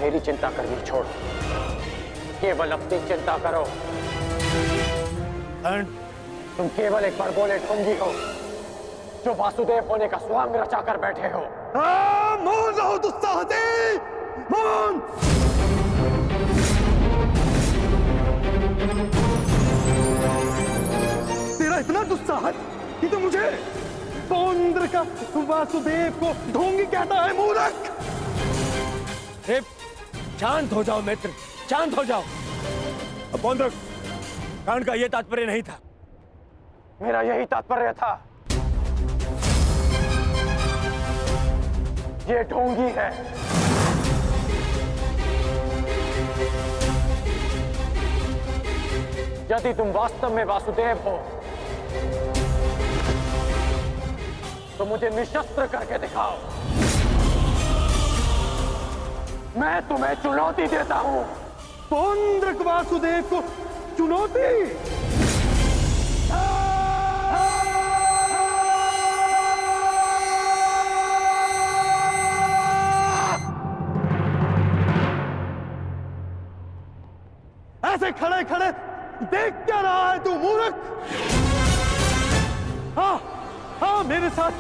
मेरी चिंता करनी छोड़, केवल अपनी चिंता करो। तुम केवल एक बड़बोले ढोंगी हो जो वासुदेव होने का स्वांग रचाकर बैठे हो। मौन रहो दुस्साहसी, मौन। तेरा इतना दुस्साहस कि तो मुझे पौंद्र का वासुदेव को ढोंगी कहता है, मूर्ख। शांत हो जाओ मित्र, शांत हो जाओ। पौंद्र, कांड का यह तात्पर्य नहीं था। मेरा यही तात्पर्य था। ये ढोंगी है। यदि तुम वास्तव में वासुदेव हो तो मुझे निशस्त्र करके दिखाओ। मैं तुम्हें चुनौती देता हूं। पौंद्र वासुदेव को चुनौती? ऐसे खड़े खड़े देख क्या रहा है तू, मूर्ख? हाँ हाँ, मेरे साथ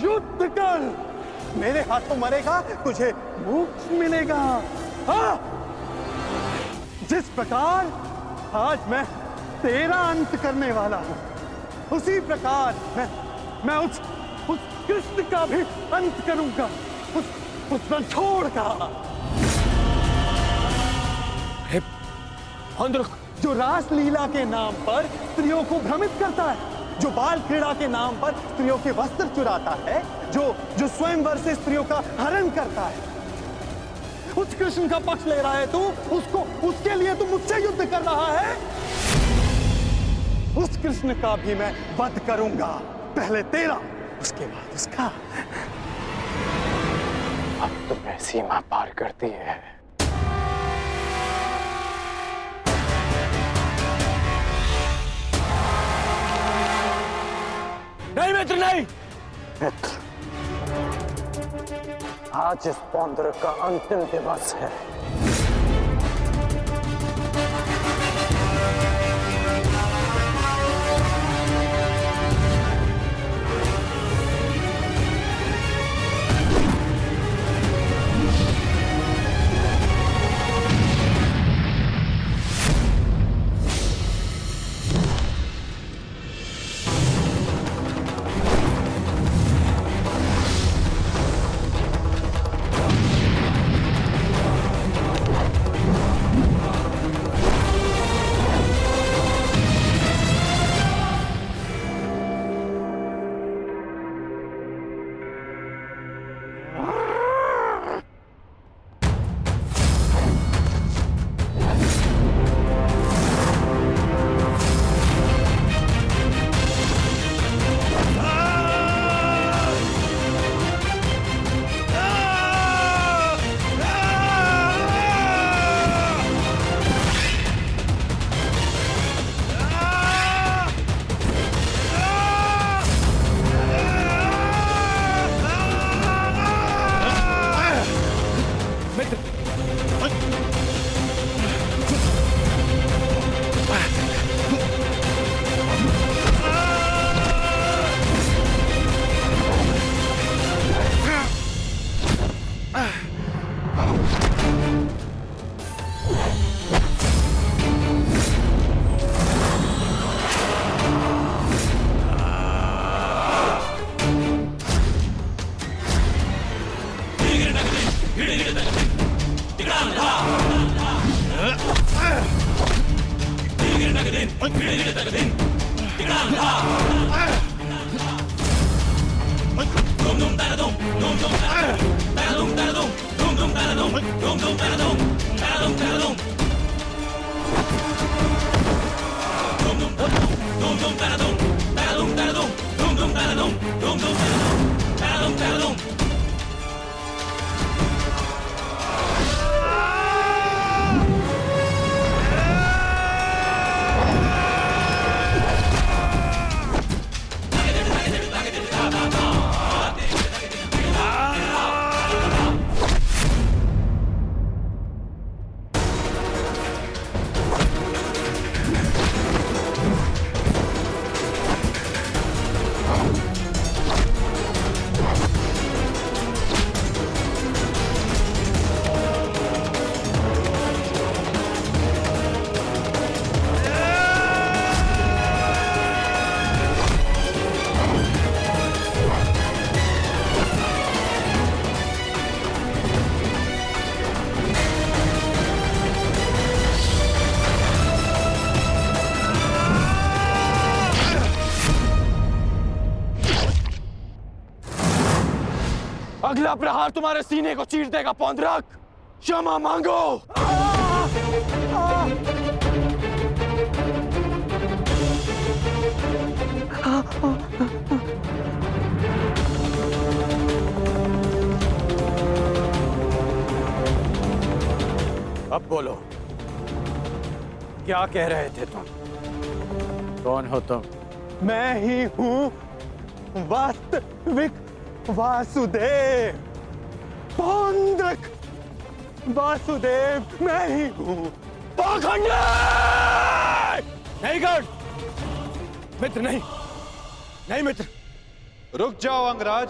युद्ध कर। मेरे हाथों मरेगा, तुझे मोक्ष मिलेगा। हाँ, जिस प्रकार आज मैं तेरा अंत करने वाला हूं, उसी प्रकार मैं उस कृष्ण का भी अंत करूंगा, उस रणछोड़ का। जो रासलीला के नाम पर स्त्रियों को भ्रमित करता है, जो बाल क्रीड़ा के नाम पर स्त्रियों के वस्त्र चुराता है, जो स्वयंवर से स्त्रियों का हरण करता है, उस कृष्ण का पक्ष ले रहा है तू। उसके लिए तू मुझसे युद्ध कर रहा है। उस कृष्ण का भी मैं वध करूंगा, पहले तेरा, उसके बाद उसका। अब तुम्हें सीमा पार करती है। नहीं मित्र, नहीं। मित्र, आज इस पौंद्र का अंतिम दिवस है। मेरा प्रहार तुम्हारे सीने को चीर देगा पौंद्रक। क्षमा मांगो। अब बोलो, क्या कह रहे थे तुम? कौन हो तुम? मैं ही हूँ वास्तविक वासुदेव, पौंद्रक वासुदेव मैं ही हूँ। पाखंडी! नहीं कर मित्र, नहीं नहीं मित्र। रुक जाओ अंगराज।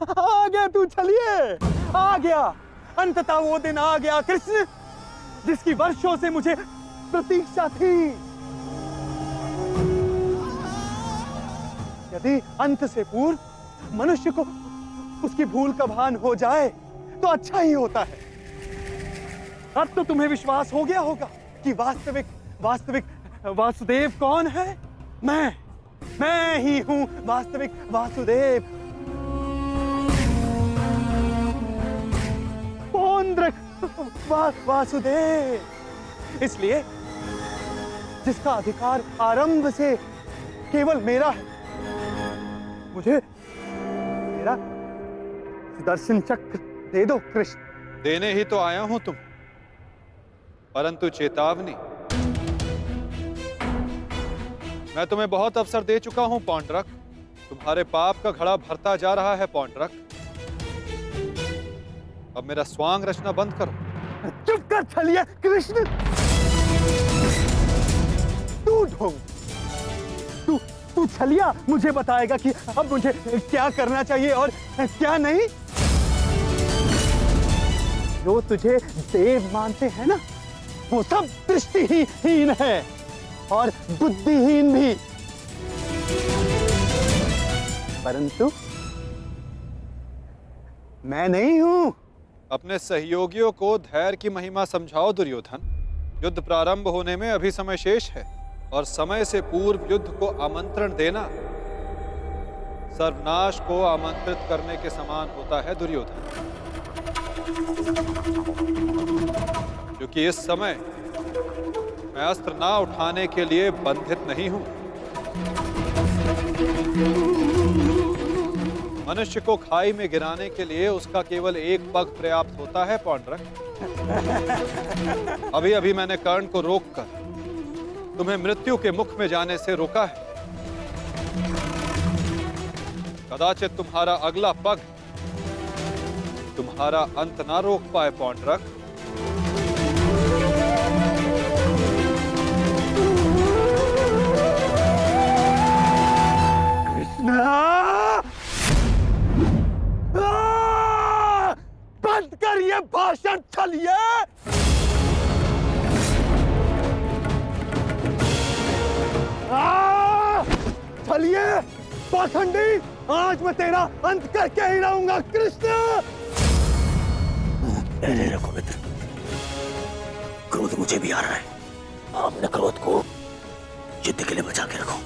आ गया तू, चलिए आ गया। अंततः वो दिन आ गया कृष्ण, जिसकी वर्षों से मुझे प्रतीक्षा थी। यदि अंत से पूर्व मनुष्य को उसकी भूल का भान हो जाए तो अच्छा ही होता है। अब तो तुम्हें विश्वास हो गया होगा कि वास्तविक वासुदेव कौन है। मैं ही हूं वास्तविक वासुदेव, पौंद्रक वासुदेव। इसलिए जिसका अधिकार आरंभ से केवल मेरा है, मुझे मेरा दर्शन चक्र दे दो कृष्ण। देने ही तो आया हूं तुम, परंतु चेतावनी, मैं तुम्हें बहुत अवसर दे चुका हूं पौंड्रक। तुम्हारे पाप का घड़ा भरता जा रहा है पौंड्रक। अब मेरा स्वांग रचना बंद करो। चुप कर छलिया कृष्ण। तू ढोंग, तू छलिया मुझे बताएगा कि अब मुझे क्या करना चाहिए और क्या नहीं। जो तुझे देव मानते हैं ना, वो सब दृष्टिहीन है और बुद्धिहीन भी। परंतु मैं नहीं हूं। अपने सहयोगियों को धैर्य की महिमा समझाओ दुर्योधन। युद्ध प्रारंभ होने में अभी समय शेष है और समय से पूर्व युद्ध को आमंत्रण देना सर्वनाश को आमंत्रित करने के समान होता है दुर्योधन। क्योंकि इस समय मैं अस्त्र ना उठाने के लिए बंधित नहीं हूं। मनुष्य को खाई में गिराने के लिए उसका केवल एक पग पर्याप्त होता है पौंड्रक। अभी अभी मैंने कर्ण को रोककर तुम्हें मृत्यु के मुख में जाने से रोका है। कदाचित तुम्हारा अगला पग तुम्हारा अंत ना रोक पाए पौंड्रक। बंद कर ये भाषण छलिए। छलिए पाखंडी, आज मैं तेरा अंत करके ही रहूंगा कृष्ण। रखो मित्र, क्रोध मुझे भी आ रहा है। अपने क्रोध को युद्ध के लिए बचा के रखो।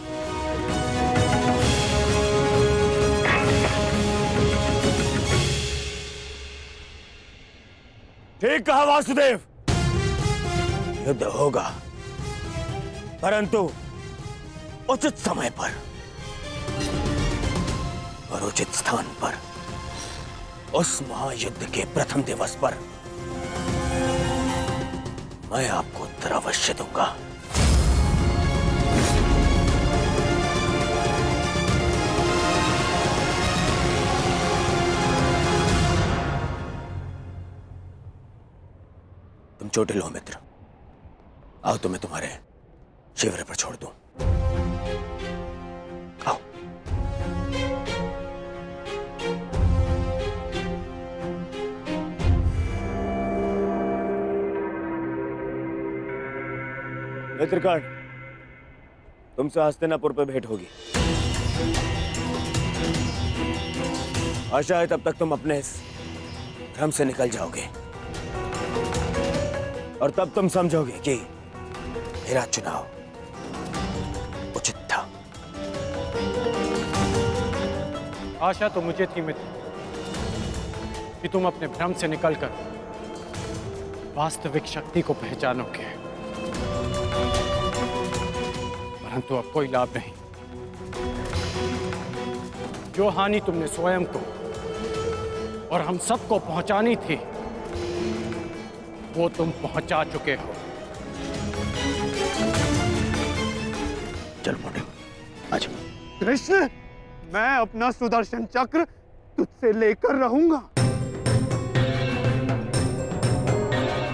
ठीक कहा वासुदेव, युद्ध होगा, परंतु उचित समय पर और उचित स्थान पर। उस महायुद्ध के प्रथम दिवस पर मैं आपको उत्तर अवश्य दूंगा। तुम चोटिल हो मित्र, आओ तुम्हें तुम्हारे शिविर पर छोड़ दूं। आओ। मित्रकाण, तुमसे हस्तिनापुर पे भेंट होगी। आशा है तब तक तुम अपने इस भ्रम से निकल जाओगे और तब तुम समझोगे कि मेरा चुनाव उचित था। आशा तो मुझे थी मित्र कि तुम अपने भ्रम से निकलकर वास्तविक शक्ति को पहचानोगे, परंतु अब कोई लाभ नहीं। जो हानि तुमने स्वयं को और हम सबको पहुंचानी थी, वो तुम पहुंचा चुके हो। चल मोटे, आज कृष्ण, मैं अपना सुदर्शन चक्र तुझसे लेकर रहूंगा,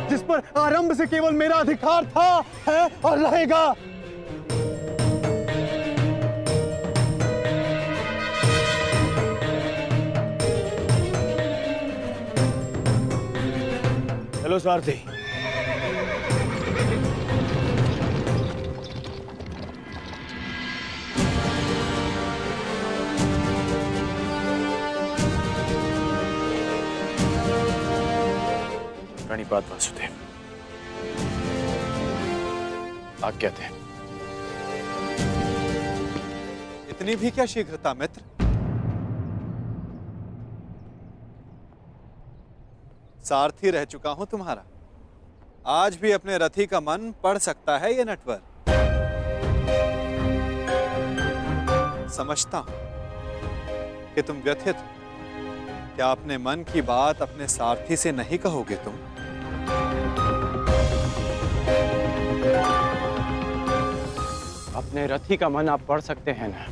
जिस पर आरंभ से केवल मेरा अधिकार था, है और रहेगा। हेलो सारथी। प्रणिपात वासुदेव, आज्ञा दे। इतनी भी क्या शीघ्रता मित्र? सारथी रह चुका हूं तुम्हारा। आज भी अपने रथी का मन पढ़ सकता है ये नटवर। समझता हूं कि तुम व्यथित हो। क्या अपने मन की बात अपने सारथी से नहीं कहोगे तुम? अपने रथी का मन आप पढ़ सकते हैं ना,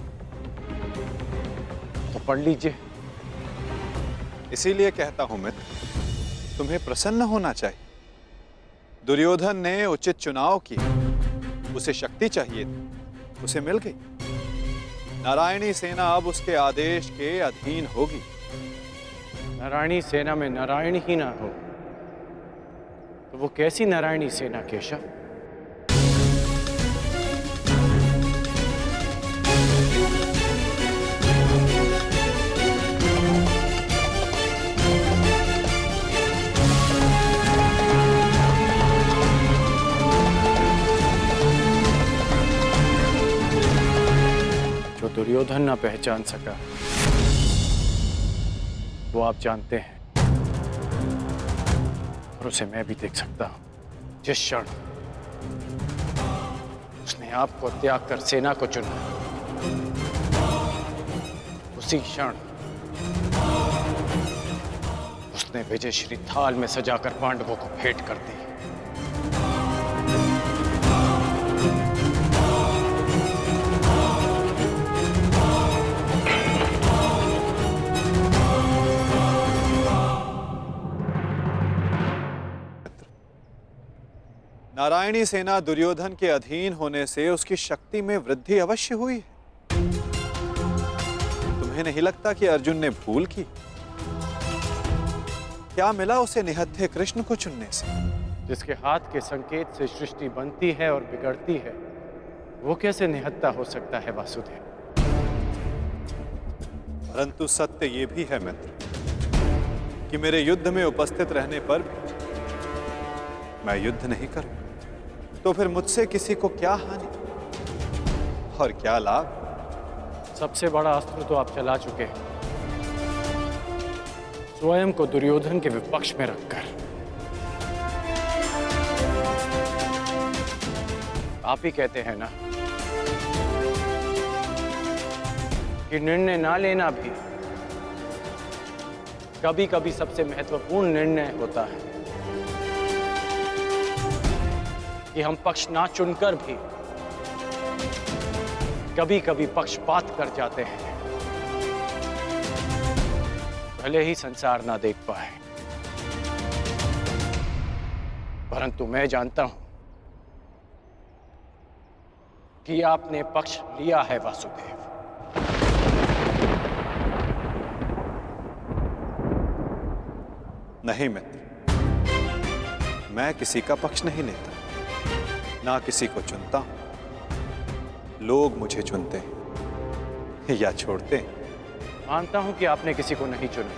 तो पढ़ लीजिए। इसीलिए कहता हूं मित्र, तुम्हें प्रसन्न होना चाहिए। दुर्योधन ने उचित चुनाव किया, उसे शक्ति चाहिए थी, उसे मिल गई। नारायणी सेना अब उसके आदेश के अधीन होगी। नारायणी सेना में नारायण ही ना हो तो वो कैसी नारायणी सेना केशव? जो दुर्योधन ना पहचान सका वो आप जानते हैं, और उसे मैं भी देख सकता हूं। जिस क्षण उसने आपको त्याग कर सेना को चुना, उसी क्षण उसने विजयश्री थाल में सजाकर पांडवों को भेंट कर दी। नारायणी सेना दुर्योधन के अधीन होने से उसकी शक्ति में वृद्धि अवश्य हुई है। तुम्हें नहीं लगता कि अर्जुन ने भूल की? क्या मिला उसे निहत्थे कृष्ण को चुनने से? जिसके हाथ के संकेत से सृष्टि बनती है और बिगड़ती है, वो कैसे निहत्था हो सकता है वासुदेव? परंतु सत्य ये भी है मित्र कि मेरे युद्ध में उपस्थित रहने पर भी मैं युद्ध नहीं करूं, तो फिर मुझसे किसी को क्या हानि और क्या लाभ? सबसे बड़ा अस्त्र तो आप चला चुके हैं, स्वयं को दुर्योधन के विपक्ष में रखकर। आप ही कहते हैं ना कि निर्णय ना लेना भी कभी कभी सबसे महत्वपूर्ण निर्णय होता है, कि हम पक्ष ना चुनकर भी कभी कभी पक्षपात कर जाते हैं, भले ही संसार ना देख पाए। परंतु मैं जानता हूं कि आपने पक्ष लिया है वासुदेव। नहीं मित्र, मैं किसी का पक्ष नहीं लेता। ना किसी को चुनता हूं, लोग मुझे चुनते हैं या छोड़ते हैं। मानता हूं कि आपने किसी को नहीं चुना,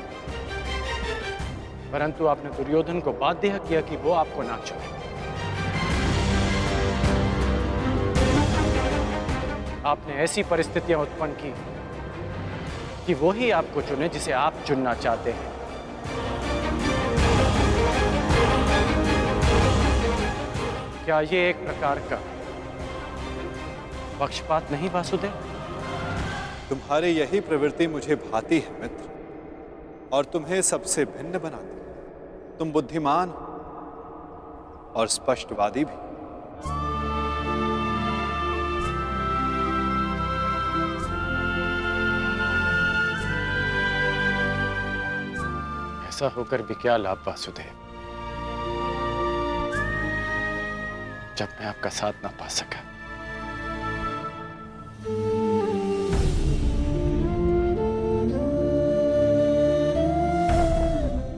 परंतु आपने दुर्योधन को बाध्य किया कि वो आपको ना चुने। आपने ऐसी परिस्थितियां उत्पन्न की कि वो ही आपको चुने जिसे आप चुनना चाहते हैं। क्या ये एक प्रकार का पक्षपात नहीं वासुदेव? तुम्हारी यही प्रवृत्ति मुझे भाती है मित्र, और तुम्हें सबसे भिन्न बनाती। तुम बुद्धिमान हो और स्पष्टवादी भी। ऐसा होकर भी क्या लाभ वासुदेव, जब मैं आपका साथ ना पा सका।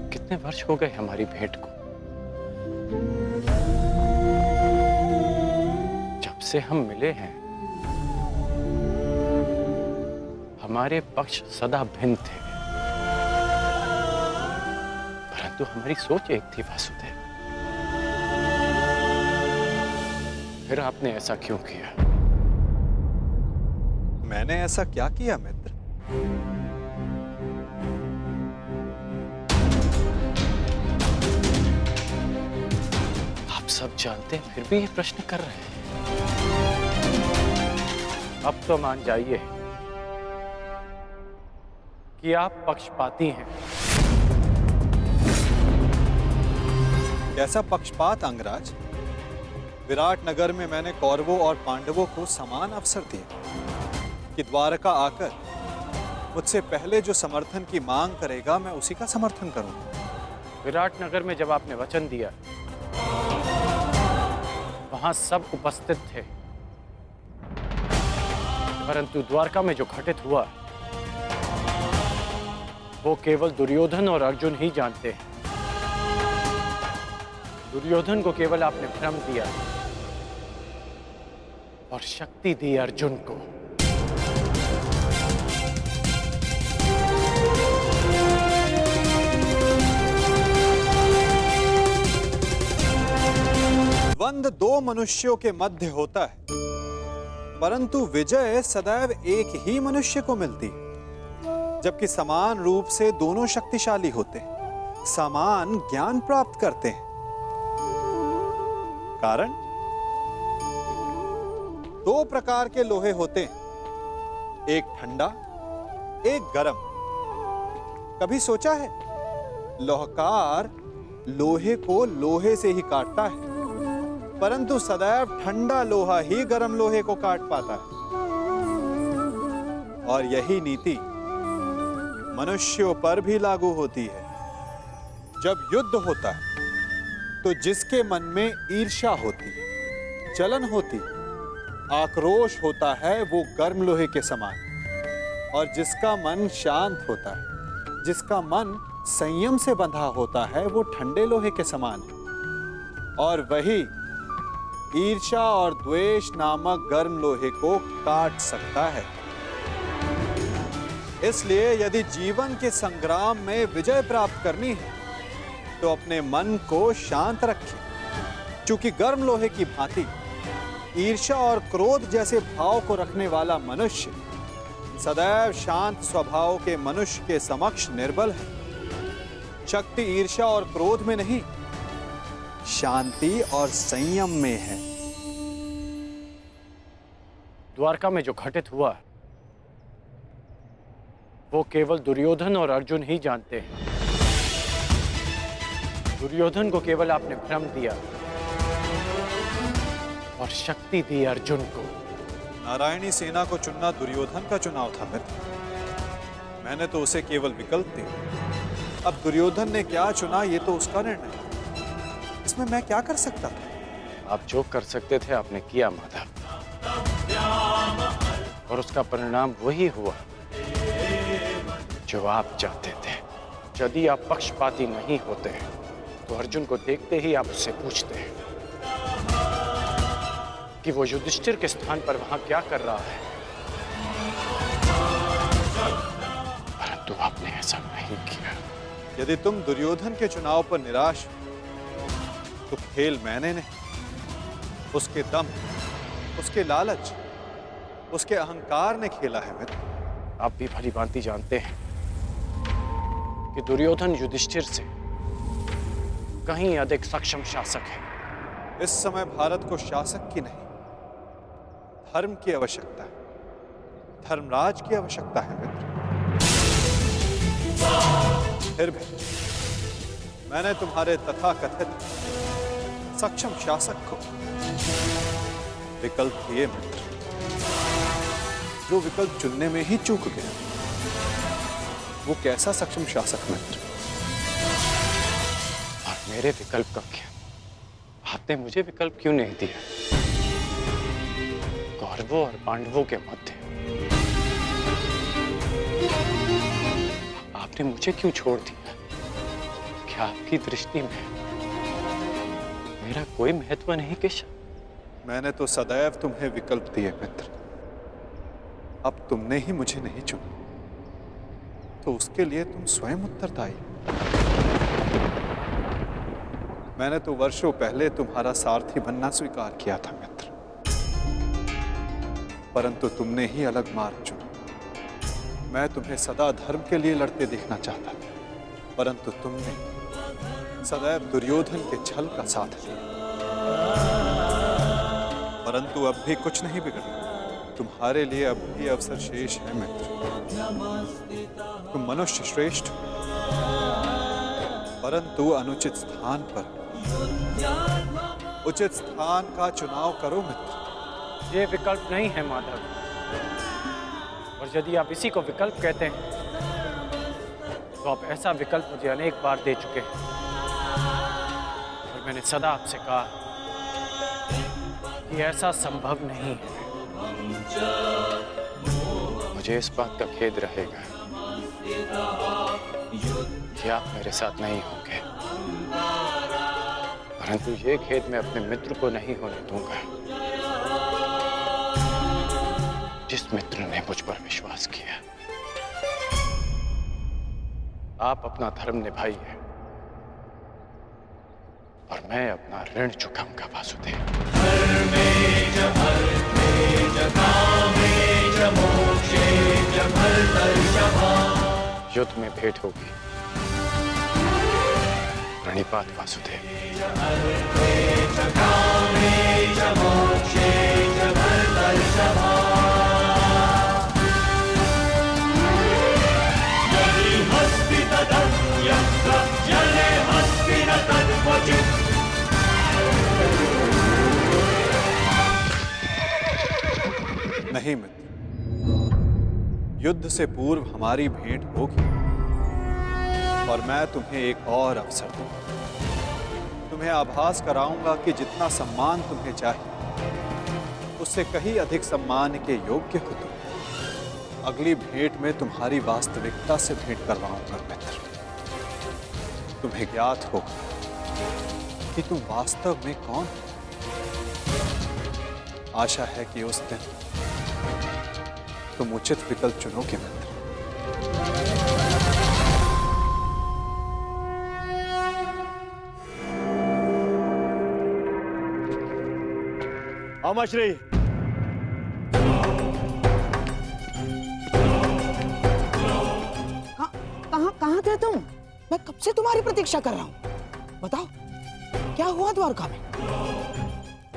कितने वर्ष हो गए हमारी भेंट को? जब से हम मिले हैं हमारे पक्ष सदा भिन्न थे, परंतु हमारी सोच एक थी वासुदेव। फिर आपने ऐसा क्यों किया? मैंने ऐसा क्या किया मित्र? आप सब जानते हैं फिर भी ये प्रश्न कर रहे हैं। अब तो मान जाइए कि आप पक्षपाती हैं। कैसा पक्षपात अंगराज? विराट नगर में मैंने कौरवों और पांडवों को समान अवसर दिया कि द्वारका आकर मुझसे पहले जो समर्थन की मांग करेगा मैं उसी का समर्थन करूंगा। विराट नगर में जब आपने वचन दिया, वहां सब उपस्थित थे, परंतु द्वारका में जो घटित हुआ वो केवल दुर्योधन और अर्जुन ही जानते हैं। दुर्योधन को केवल आपने भ्रम दिया और शक्ति दी अर्जुन को। द्वंद दो मनुष्यों के मध्य होता है, परंतु विजय सदैव एक ही मनुष्य को मिलती है। जबकि समान रूप से दोनों शक्तिशाली होते हैं, समान ज्ञान प्राप्त करते हैं। कारण दो प्रकार के लोहे होते हैं, एक ठंडा, एक गर्म। कभी सोचा है लोहकार लोहे को लोहे से ही काटता है, परंतु सदैव ठंडा लोहा ही गर्म लोहे को काट पाता है। और यही नीति मनुष्यों पर भी लागू होती है। जब युद्ध होता है तो जिसके मन में ईर्ष्या होती, जलन होती, आक्रोश होता है, वो गर्म लोहे के समान। और जिसका मन शांत होता है, जिसका मन संयम से बंधा होता है, वो ठंडे लोहे के समान है। और वही ईर्ष्या और द्वेष नामक गर्म लोहे को काट सकता है। इसलिए यदि जीवन के संग्राम में विजय प्राप्त करनी है तो अपने मन को शांत रखें, क्योंकि गर्म लोहे की भांति ईर्ष्या और क्रोध जैसे भाव को रखने वाला मनुष्य सदैव शांत स्वभाव के मनुष्य के समक्ष निर्बल है। शक्ति ईर्ष्या और क्रोध में नहीं, शांति और संयम में है। द्वारका में जो घटित हुआ वो केवल दुर्योधन और अर्जुन ही जानते हैं। दुर्योधन को केवल आपने भ्रम दिया और शक्ति दी अर्जुन को। नारायणी सेना को चुनना दुर्योधन का चुनाव था मित्र। मैंने तो उसे केवल विकल्प दिया। अब दुर्योधन ने क्या चुना ये तो उसका निर्णय है। इसमें मैं क्या कर सकता था? आप जो कर सकते थे आपने किया माधव, और उसका परिणाम वही हुआ जो आप चाहते थे। यदि आप पक्षपाती नहीं होते तो अर्जुन को देखते ही आप उससे पूछते, कि वो युधिष्ठिर के स्थान पर वहां क्या कर रहा है, परंतु आपने ऐसा नहीं किया। यदि तुम दुर्योधन के चुनाव पर निराश हो, तो खेल मैंने नहीं, उसके दम, उसके लालच, उसके अहंकार ने खेला है मित्र। आप भी भली भांति जानते हैं कि दुर्योधन युधिष्ठिर से कहीं अधिक सक्षम शासक है। इस समय भारत को शासक की नहीं, धर्म की आवश्यकता है, धर्मराज की आवश्यकता है मित्र। फिर भी मैंने तुम्हारे तथाकथित सक्षम शासक को विकल्प दिए मित्र, जो विकल्प चुनने में ही चूक गया। वो कैसा सक्षम शासक मित्र? और मेरे विकल्प का क्या? आपने मुझे विकल्प क्यों नहीं दिया? कौरवों और पांडवों के मध्य आपने मुझे क्यों छोड़ दिया? क्या आपकी दृष्टि में मेरा कोई महत्व नहीं केशव? मैंने तो सदैव तुम्हें विकल्प दिए मित्र, अब तुमने ही मुझे नहीं चुना, तो उसके लिए तुम स्वयं उत्तरदायी। मैंने तो वर्षों पहले तुम्हारा सारथी बनना स्वीकार किया था मित्र, परंतु तुमने ही अलग मार्ग चुना। मैं तुम्हें सदा धर्म के लिए लड़ते देखना चाहता था, परंतु तुमने सदैव दुर्योधन के छल का साथ दिया। परंतु अब भी कुछ नहीं बिगड़ा, तुम्हारे लिए अब भी अवसर शेष है मित्र। तुम मनुष्य श्रेष्ठ हो, परंतु अनुचित स्थान पर उचित स्थान का चुनाव करो मित्र। ये विकल्प नहीं है माधव, और यदि आप इसी को विकल्प कहते हैं तो आप ऐसा विकल्प मुझे अनेक बार दे चुके हैं, और मैंने सदा आपसे कहा कि ऐसा संभव नहीं है। मुझे इस बात का खेद रहेगा कि आप मेरे साथ नहीं होंगे, परंतु ये खेद मैं अपने मित्र को नहीं होने दूंगा, जिस मित्र ने मुझ पर विश्वास किया। आप अपना धर्म निभाइए और मैं अपना ऋण चुकाऊंगा वासुदेव। युद्ध में भेंट होगी, प्रणिपात वासुदेव। नहीं मित्र, युद्ध से पूर्व हमारी भेंट होगी, और मैं तुम्हें एक और अवसर दूंगा। तुम्हें आभास कराऊंगा कि जितना सम्मान तुम्हें चाहिए, उससे कहीं अधिक सम्मान के योग्य हो तुम। अगली भेंट में तुम्हारी वास्तविकता से भेंट करवाऊंगा मित्र। तुम्हें ज्ञात होगा कि तुम वास्तव में कौन हो। आशा है कि उस दिन तुम उचित विकल्प चुनोगे मित्र। अमाश्री, कहाँ थे तुम? मैं कब से तुम्हारी प्रतीक्षा कर रहा हूँ। बताओ क्या हुआ द्वारका में?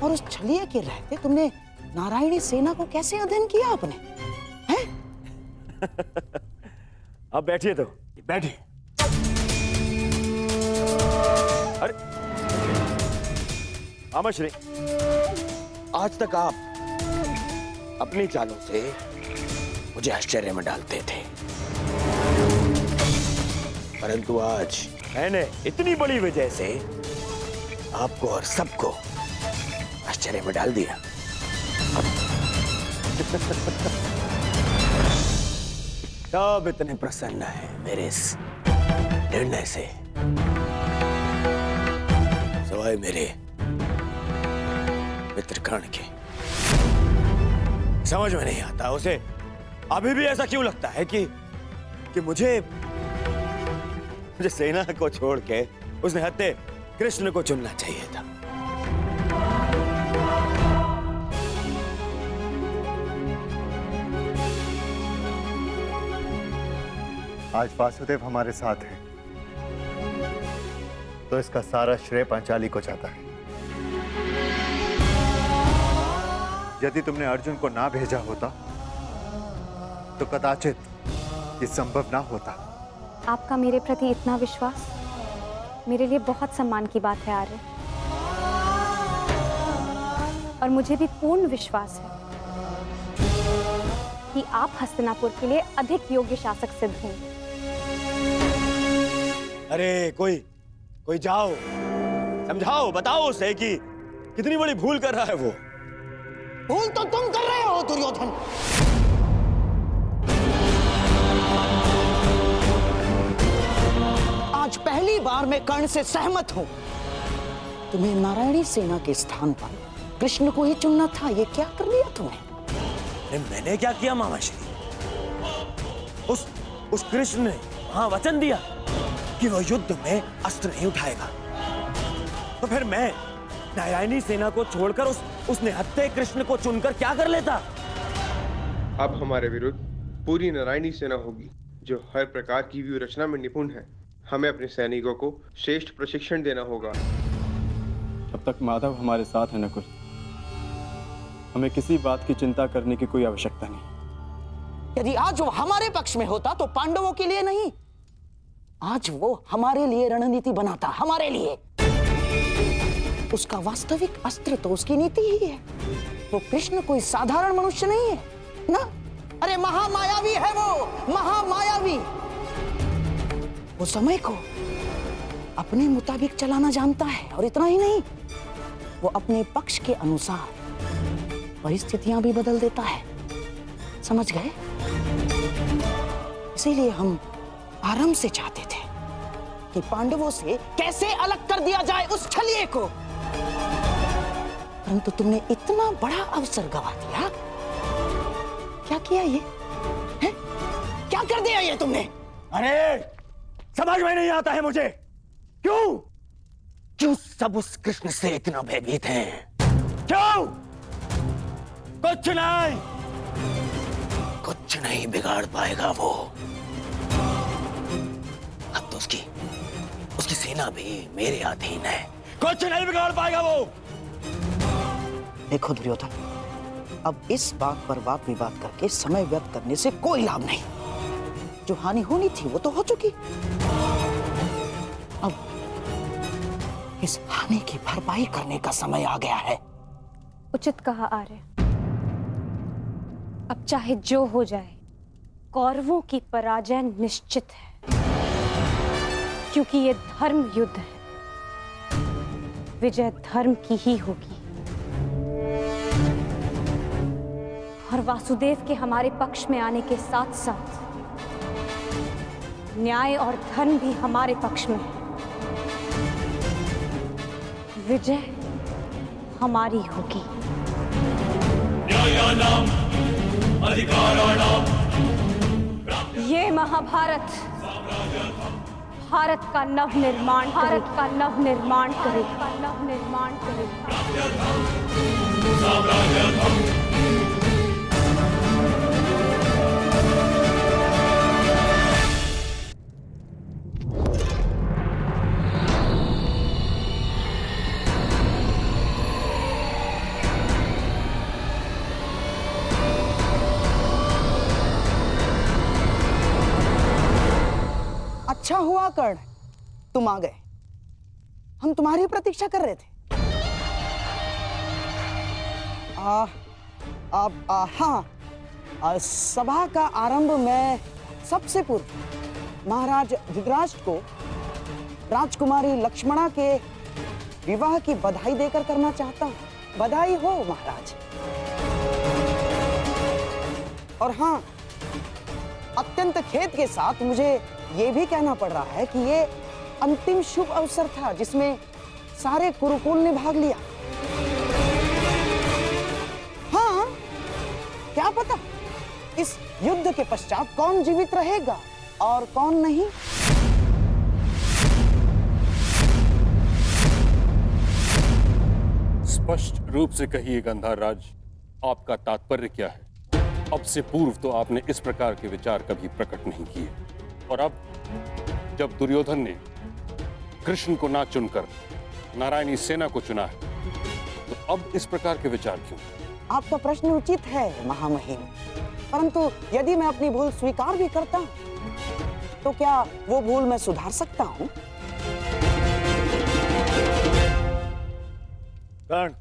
और उस छलिया के रहते तुमने नारायणी सेना को कैसे अध्ययन किया आपने? हैं? अब बैठिए तो बैठिए। अरे अमाश्री, आज तक आप अपनी चालों से मुझे आश्चर्य में डालते थे, परंतु आज मैंने इतनी बड़ी वजह से आपको और सबको आश्चर्य में डाल दिया। सब इतने प्रसन्न है मेरे इस निर्णय से, सिवाय मेरे मित्र कर्ण के। समझ में नहीं आता उसे अभी भी ऐसा क्यों लगता है कि मुझे सेना को छोड़ के उसने हत्ते कृष्ण को चुनना चाहिए था। आज वासुदेव हमारे साथ है तो इसका सारा श्रेय पांचाली को जाता है। यदि तुमने अर्जुन को ना भेजा होता तो कदाचित ये संभव ना होता। आपका मेरे प्रति इतना विश्वास मेरे लिए बहुत सम्मान की बात है आर्य, और मुझे भी पूर्ण विश्वास है कि आप हस्तिनापुर के लिए अधिक योग्य शासक सिद्ध होंगे। अरे कोई जाओ, समझाओ, बताओ उसे कि कितनी बड़ी भूल कर रहा है वो। भूल तो तुम कर रहे हो दुर्योधन। आज पहली बार मैं कर्ण से सहमत हूं। तुम्हें नारायणी सेना के स्थान पर कृष्ण को ही चुनना था। ये क्या कर लिया तुमने? अरे मैंने क्या किया मामाश्री? उस कृष्ण ने वहां वचन दिया कि वो युद्ध में अस्त्र नहीं उठाएगा, तो फिर मैं नारायणी सेना को छोड़कर उसने हत्ते कृष्ण को चुनकर क्या कर लेता? अब हमारे विरुद्ध पूरी नारायणी सेना होगी जो हर प्रकार की व्यूह रचना में निपुण है। हमें अपने सैनिकों को श्रेष्ठ प्रशिक्षण देना होगा। जब तक माधव हमारे साथ है नकुल, हमें किसी बात की चिंता करने की कोई आवश्यकता नहीं। यदि आज वो हमारे पक्ष में होता तो पांडवों के लिए नहीं, आज वो हमारे लिए रणनीति बनाता, हमारे लिए। उसका वास्तविक अस्त्र तो उसकी नीति ही है। वो कृष्ण कोई साधारण मनुष्य नहीं है ना। अरे महामायावी है वो, महामायावी। वो समय को अपने मुताबिक चलाना जानता है, और इतना ही नहीं, वो अपने पक्ष के अनुसार परिस्थितियां भी बदल देता है। समझ गए? इसीलिए हम आरंभ से चाहते थे कि पांडवों से कैसे अलग कर दिया जाए उस छलिए को, परंतु तुमने इतना बड़ा अवसर गवा दिया। क्या किया ये है? क्या कर दिया ये तुमने? अरे समझ में नहीं आता है मुझे, क्यों सब उस कृष्ण से इतना भयभीत हैं? क्यों? कुछ नहीं बिगाड़ पाएगा वो। अब तो उसकी सेना भी मेरे अधीन है। कुछ नहीं बिगाड़ पाएगा वो। देखो दुर्योधन, अब इस बात पर वाद विवाद करके समय व्यर्थ करने से कोई लाभ नहीं। जो हानि होनी थी वो तो हो चुकी। अब इस हानि की भरपाई करने का समय आ गया है। उचित कहा आर्य। अब चाहे जो हो जाए, कौरवों की पराजय निश्चित है, क्योंकि ये धर्म युद्ध है। विजय धर्म की ही होगी, और वासुदेव के हमारे पक्ष में आने के साथ साथ न्याय और धर्म भी हमारे पक्ष में है। विजय हमारी होगी। न्यायानाम अधिकाराणाम। ये महाभारत भारत का नव निर्माण करेगा। अच्छा हुआ कर्ण, तुम आ गए। हम तुम्हारी प्रतीक्षा कर रहे थे। हाँ, सभा का आरंभ मैं सबसे पूर्व महाराज धृतराष्ट्र को राजकुमारी लक्ष्मणा के विवाह की बधाई देकर करना चाहता हूं। बधाई हो महाराज। और हाँ, अत्यंत खेद के साथ मुझे ये भी कहना पड़ रहा है कि ये अंतिम शुभ अवसर था जिसमें सारे कुरुकुल ने भाग लिया। हाँ, क्या पता इस युद्ध के पश्चात कौन जीवित रहेगा और कौन नहीं। स्पष्ट रूप से कहिए गंधार राज, आपका तात्पर्य क्या है? अब से पूर्व तो आपने इस प्रकार के विचार कभी प्रकट नहीं किए, और अब जब दुर्योधन ने कृष्ण को ना चुनकर नारायणी सेना को चुना है, तो अब इस प्रकार के विचार क्यों? आपका प्रश्न उचित है महामहिम, परंतु यदि मैं अपनी भूल स्वीकार भी करता हूं, तो क्या वो भूल मैं सुधार सकता हूं? कर्ण,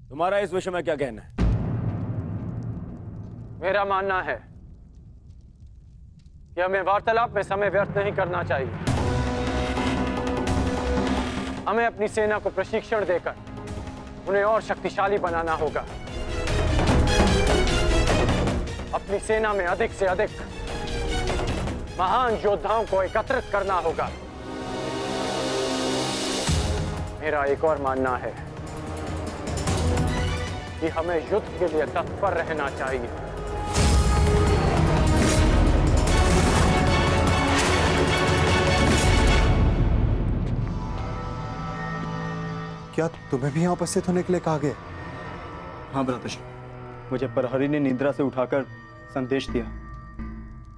तुम्हारा इस विषय में क्या कहना है? मेरा मानना है कि हमें वार्तालाप में समय व्यर्थ नहीं करना चाहिए। हमें अपनी सेना को प्रशिक्षण देकर उन्हें और शक्तिशाली बनाना होगा। अपनी सेना में अधिक से अधिक महान योद्धाओं को एकत्रित करना होगा। मेरा एक और मानना है कि हमें युद्ध के लिए तत्पर रहना चाहिए। क्या तुम्हें भी यहाँ उपस्थित होने के लिए कहा गया? हाँ भ्राताश्री, मुझे प्रहरी ने निद्रा से उठाकर संदेश दिया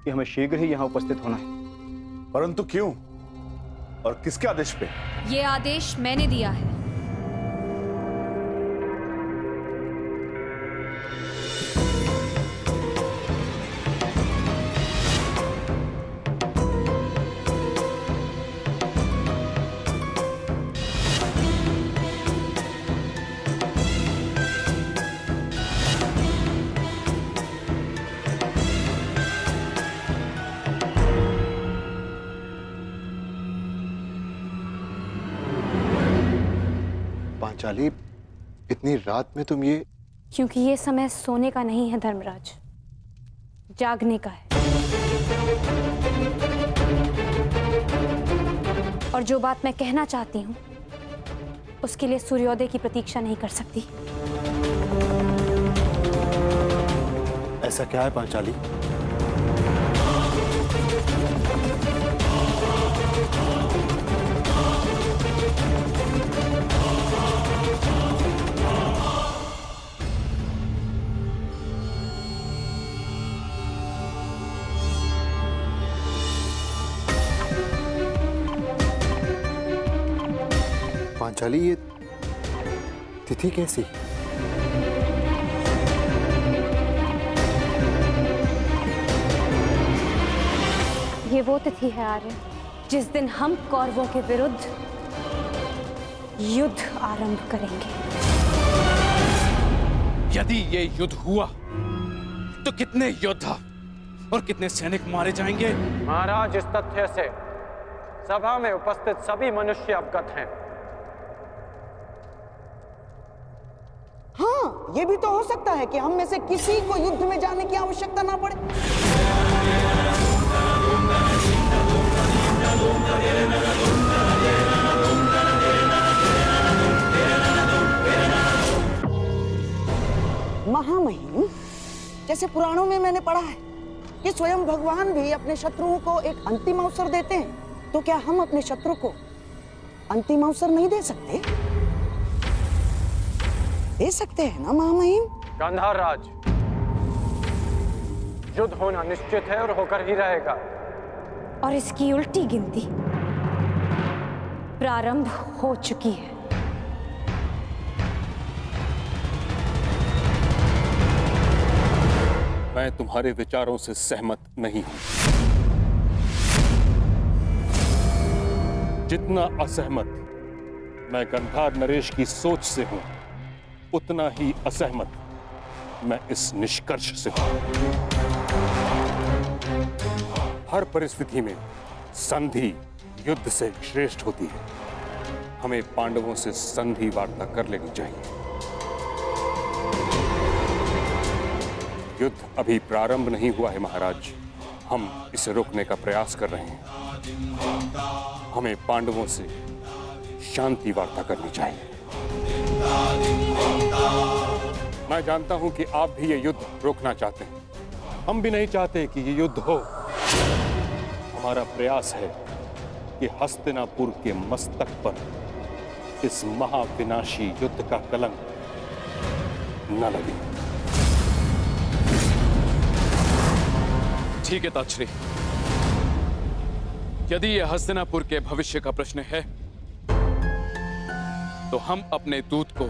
कि हमें शीघ्र ही यहाँ उपस्थित होना है। परंतु क्यों और किसके आदेश पे? ये आदेश मैंने दिया है। पांचाली, इतनी रात में तुम ये? क्योंकि ये समय सोने का नहीं है धर्मराज, जागने का है। और जो बात मैं कहना चाहती हूँ उसके लिए सूर्योदय की प्रतीक्षा नहीं कर सकती। ऐसा क्या है पांचाली? पांचाली, ये तिथि कैसी? ये वो तिथि है आर्य जिस दिन हम कौरवों के विरुद्ध युद्ध आरंभ करेंगे। यदि ये युद्ध हुआ तो कितने योद्धा और कितने सैनिक मारे जाएंगे? महाराज, इस तथ्य से सभा में उपस्थित सभी मनुष्य अवगत हैं। हाँ, ये भी तो हो सकता है कि हम में से किसी को युद्ध में जाने की आवश्यकता ना पड़े। महामहिम, जैसे पुराणों में मैंने पढ़ा है कि स्वयं भगवान भी अपने शत्रुओं को एक अंतिम अवसर देते हैं, तो क्या हम अपने शत्रु को अंतिम अवसर नहीं दे सकते? दे सकते हैं ना महामहिम? गांधार राज, युद्ध होना निश्चित है और होकर ही रहेगा। और इसकी उल्टी गिनती प्रारंभ हो चुकी है। मैं तुम्हारे विचारों से सहमत नहीं हूं। जितना असहमत मैं गंधार नरेश की सोच से हूं, उतना ही असहमत मैं इस निष्कर्ष से हूं। हर परिस्थिति में संधि युद्ध से श्रेष्ठ होती है। हमें पांडवों से संधि वार्ता कर लेनी चाहिए। युद्ध अभी प्रारंभ नहीं हुआ है महाराज, हम इसे रोकने का प्रयास कर रहे हैं। हमें पांडवों से शांति वार्ता करनी चाहिए। मैं जानता हूं कि आप भी ये युद्ध रोकना चाहते हैं। हम भी नहीं चाहते कि ये युद्ध हो। हमारा प्रयास है कि हस्तिनापुर के मस्तक पर इस महाविनाशी युद्ध का कलंक न लगे। ठीक है ताक्षरी, यदि यह हस्तिनापुर के भविष्य का प्रश्न है तो हम अपने दूत को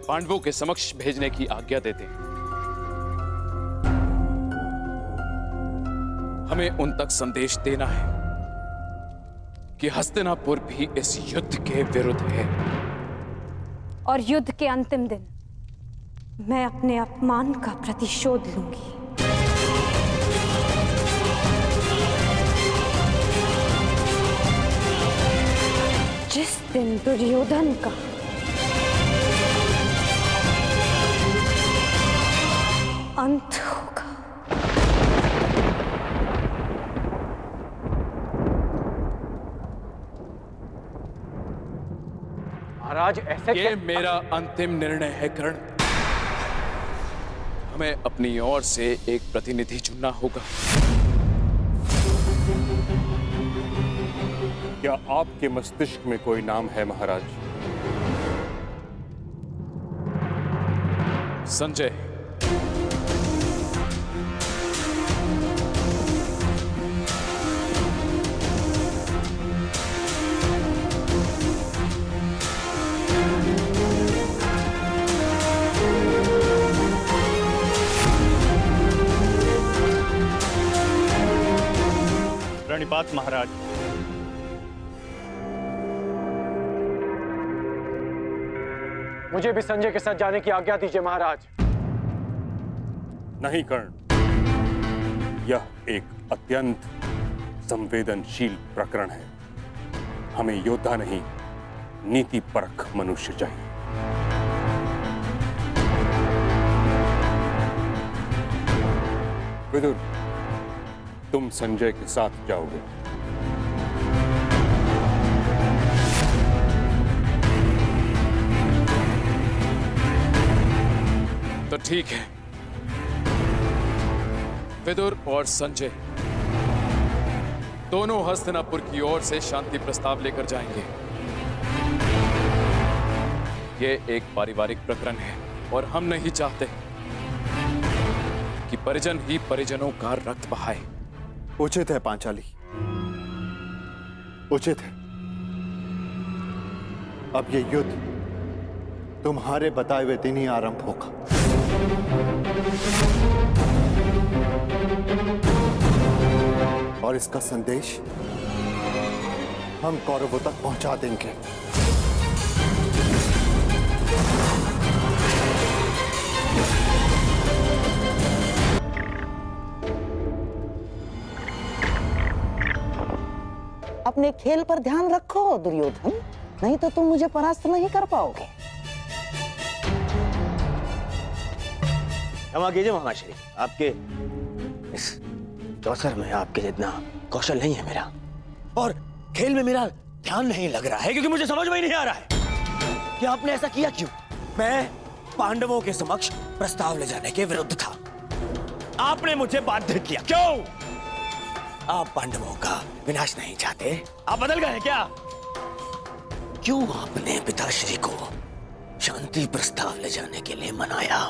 पांडवों के समक्ष भेजने की आज्ञा देते हैं। हमें उन तक संदेश देना है कि हस्तिनापुर भी इस युद्ध के विरुद्ध है। और युद्ध के अंतिम दिन मैं अपने अपमान का प्रतिशोध लूंगी। जिस दिन दुर्योधन का अंत होगा। महाराज ऐसे ये मेरा अंतिम निर्णय है कर्ण। हमें अपनी ओर से एक प्रतिनिधि चुनना होगा। क्या आपके मस्तिष्क में कोई नाम है महाराज? संजय। प्रणिपात महाराज। मुझे भी संजय के साथ जाने की आज्ञा दीजिए महाराज। नहीं कर्ण, यह एक अत्यंत संवेदनशील प्रकरण है। हमें योद्धा नहीं, नीति परख मनुष्य चाहिए। विदुर, तुम संजय के साथ जाओगे। तो ठीक है, विदुर और संजय दोनों हस्तिनापुर की ओर से शांति प्रस्ताव लेकर जाएंगे। ये एक पारिवारिक प्रकरण है और हम नहीं चाहते कि परिजन ही परिजनों का रक्त बहाए। उचित है पांचाली, उचित है। अब ये युद्ध तुम्हारे बताए हुए दिन ही आरंभ होगा। और इसका संदेश हम कौरवों तक पहुंचा देंगे। अपने खेल पर ध्यान रखो दुर्योधन, नहीं तो तुम मुझे परास्त नहीं कर पाओगे। क्षमा कीजिए महाश्री, आपके इस चौसर में आपके जितना कौशल नहीं है मेरा, और खेल में मेरा ध्यान नहीं लग रहा है क्योंकि मुझे समझ में ही नहीं आ रहा है कि आपने ऐसा किया क्यों। मैं पांडवों के समक्ष प्रस्ताव ले जाने के विरुद्ध था, आपने मुझे बाध्य किया। क्यों? आप पांडवों का विनाश नहीं चाहते, आप बदल गए हैं क्या? क्यों आपने पिताश्री को शांति प्रस्ताव ले जाने के लिए मनाया?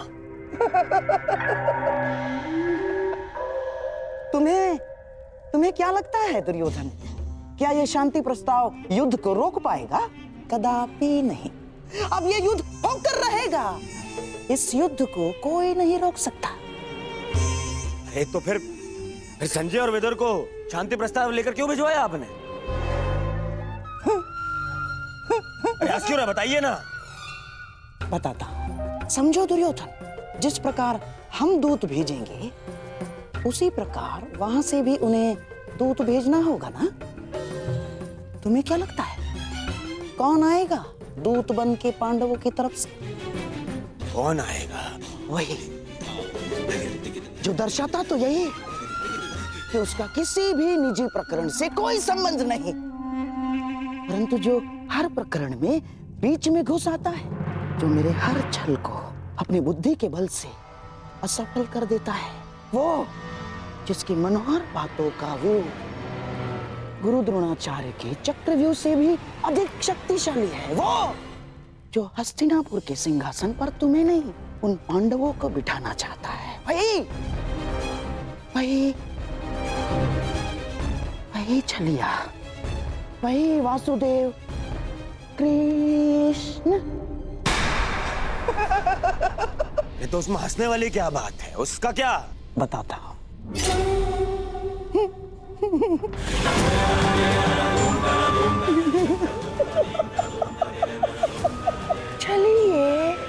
तुम्हें क्या लगता है दुर्योधन, क्या यह शांति प्रस्ताव युद्ध को रोक पाएगा? कदापि नहीं। अब यह युद्ध होकर रहेगा। इस युद्ध को कोई नहीं रोक सकता। अरे तो फिर संजय और विदुर को शांति प्रस्ताव लेकर क्यों भिजवाया आपने? प्रयास क्यों ना बताइए ना। बताता, समझो दुर्योधन, जिस प्रकार हम दूत भेजेंगे उसी प्रकार वहां से भी उन्हें दूत भेजना होगा ना। तुम्हें क्या लगता है कौन आएगा दूत बन के पांडवों की तरफ से? कौन आएगा? वही जो दर्शाता तो यही कि उसका किसी भी निजी प्रकरण से कोई संबंध नहीं, परंतु जो हर प्रकरण में बीच में घुस आता है, जो मेरे हर छल को, अपनी बुद्धि के बल से असफल कर देता है। वो जिसकी मनोहर बातों का वो गुरु द्रोणाचार्य के चक्रव्यूह से भी अधिक शक्तिशाली है। वो जो हस्तिनापुर के सिंहासन पर तुम्हें नहीं, उन पांडवों को बिठाना चाहता है। वही छलिया, वही वासुदेव कृष्ण। ये तो उसमें हंसने वाली क्या बात है? उसका क्या? बताता हूं। चलिए।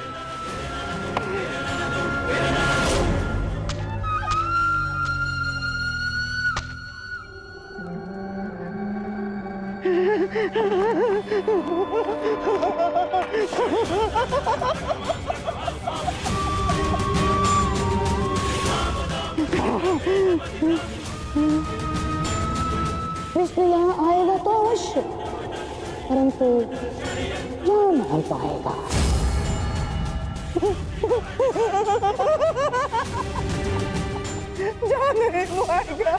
कृष्ण यहाँ आएगा तो अवश्य, परंतु जा नहीं पाएगा। जा नहीं पाएगा।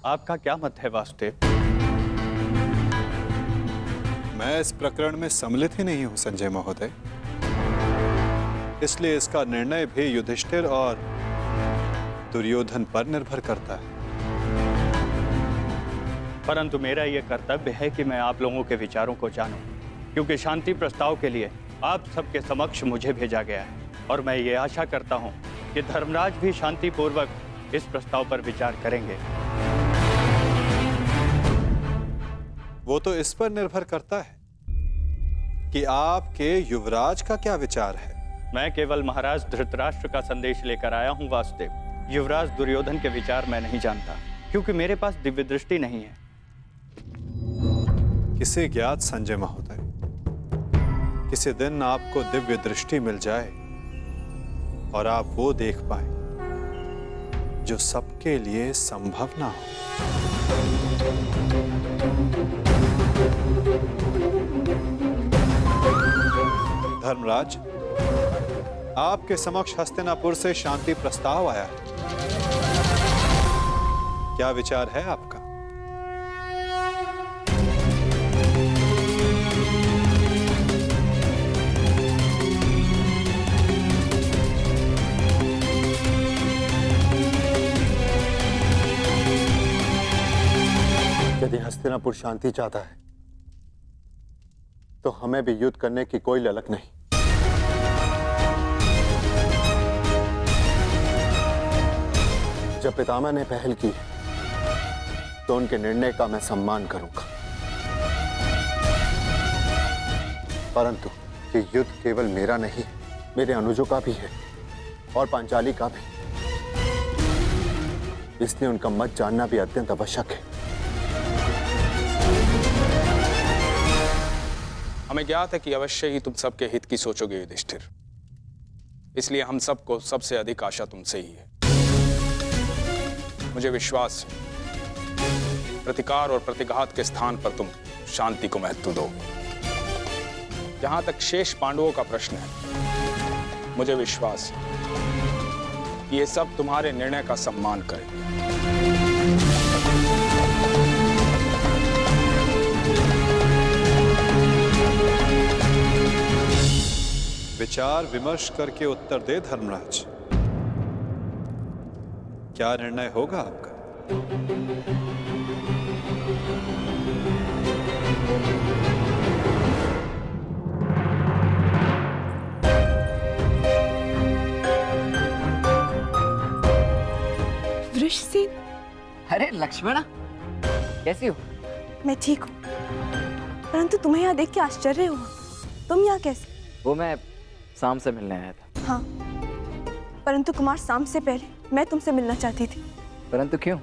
आपका क्या मत है वासुदेव? मैं इस प्रकरण में सम्मिलित ही नहीं हूं संजय महोदय, इसलिए इसका निर्णय भी युधिष्ठिर और दुर्योधन पर निर्भर करता है। परंतु मेरा यह कर्तव्य है कि मैं आप लोगों के विचारों को जानूं, क्योंकि शांति प्रस्ताव के लिए आप सबके समक्ष मुझे भेजा गया है और मैं ये आशा करता हूं कि धर्मराज भी शांतिपूर्वक इस प्रस्ताव पर विचार करेंगे। वो तो इस पर निर्भर करता है कि आपके युवराज का क्या विचार है। मैं केवल महाराज धृतराष्ट्र का संदेश लेकर आया हूं वासुदेव। युवराज दुर्योधन के विचार मैं नहीं जानता, क्योंकि मेरे पास दिव्य दृष्टि नहीं है। किसे ज्ञात संजय महोदय, किसी दिन आपको दिव्य दृष्टि मिल जाए और आप वो देख पाए जो सबके लिए संभव ना हो। धर्मराज, आपके समक्ष हस्तिनापुर से शांति प्रस्ताव आया है। क्या विचार है आपका? यदि हस्तिनापुर शांति चाहता है तो हमें भी युद्ध करने की कोई ललक नहीं। जब पितामह ने पहल की तो उनके निर्णय का मैं सम्मान करूंगा, परंतु ये युद्ध केवल मेरा नहीं, मेरे अनुजों का भी है और पांचाली का भी। इसलिए उनका मत जानना भी अत्यंत आवश्यक है। हमें ज्ञात है कि अवश्य ही तुम सबके हित की सोचोगे युधिष्ठिर, इसलिए हम सबको सबसे अधिक आशा तुमसे ही है। मुझे विश्वास है प्रतिकार और प्रतिघात के स्थान पर तुम शांति को महत्व दो। जहां तक शेष पांडवों का प्रश्न है, मुझे विश्वास है कि ये सब तुम्हारे निर्णय का सम्मान करेंगे। विचार विमर्श करके उत्तर दे धर्मराज, क्या निर्णय होगा आपका? वृषसेन, अरे लक्ष्मणा, कैसी हो? मैं ठीक हूँ, परंतु तुम्हें यहाँ देख के आश्चर्य हुआ। तुम यहाँ कैसे? वो मैं शाम से मिलने आया था। हाँ, परंतु कुमार शाम से पहले मैं तुमसे मिलना चाहती थी। परंतु क्यों?